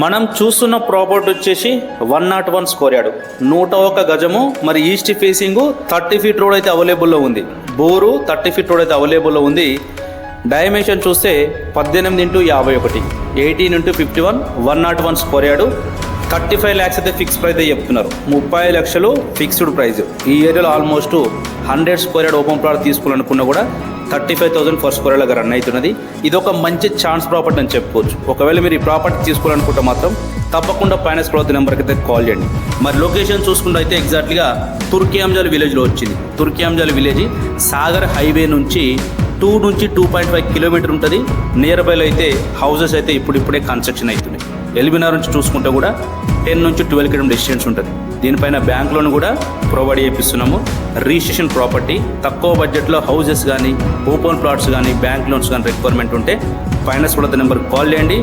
మనం చూస్తున్న ప్రాపర్టీ వచ్చేసి 101 స్క్వేర్ యార్డ్ 101 గజము. మరి ఈస్ట్ ఫేసింగ్ 30 ఫీట్ రోడ్ అయితే అవైలబుల్లో ఉంది. బోరు 30 ఫీట్ రోడ్ అయితే అవైలబుల్లో ఉంది. డైమెన్షన్ చూస్తే 18x51 18x51 101 square yard 35 lakhs అయితే ఫిక్స్ ప్రైస్ అయితే చెప్తున్నారు. 30 లక్షలు ఫిక్స్డ్ ప్రైస్. ఈ ఏరియాలో almost 100 square yard open plot తీసుకోవాలనుకున్నా కూడా 35,000 ఫర్ స్క్వేర్ యార్డ్గా రన్ అవుతున్నది. ఇది ఒక మంచి ఛాన్స్ ప్రాపర్టీ అని చెప్పుకోవచ్చు. ఒకవేళ మీరు ఈ ప్రాపర్టీ తీసుకోవాలనుకుంటే మాత్రం తప్పకుండా ఫైనాన్స్ క్లోత్ నెంబర్కి అయితే కాల్ చేయండి. మరి లొకేషన్ చూసుకుంటే అయితే ఎగ్జాక్ట్గా తుర్కియాంజల్ విలేజ్లో వచ్చింది. తుర్కియాంజల్ విలేజ్ సాగర్ హైవే నుంచి 2 నుంచి 2.5 కిలోమీటర్ ఉంటుంది. నియర్ బైలో అయితే హౌసెస్ అయితే ఇప్పుడిప్పుడే కన్స్ట్రక్షన్ అవుతున్నాయి. ఎల్బినార్ నుంచి చూసుకుంటే కూడా 10 నుంచి 12 కిలోమీటర్ డిస్టెన్స్ ఉంటుంది. దీనిపైన బ్యాంక్ లోన్ కూడా ప్రొవైడ్ చేపిస్తున్నాము. రిజిస్ట్రేషన్ ప్రాపర్టీ, తక్కువ బడ్జెట్లో హౌసెస్ కానీ ఓపెన్ ప్లాట్స్ కానీ బ్యాంక్ లోన్స్ కానీ రిక్వైర్మెంట్ ఉంటే ఫైనాన్స్ కూడా నెంబర్కి కాల్ చేయండి.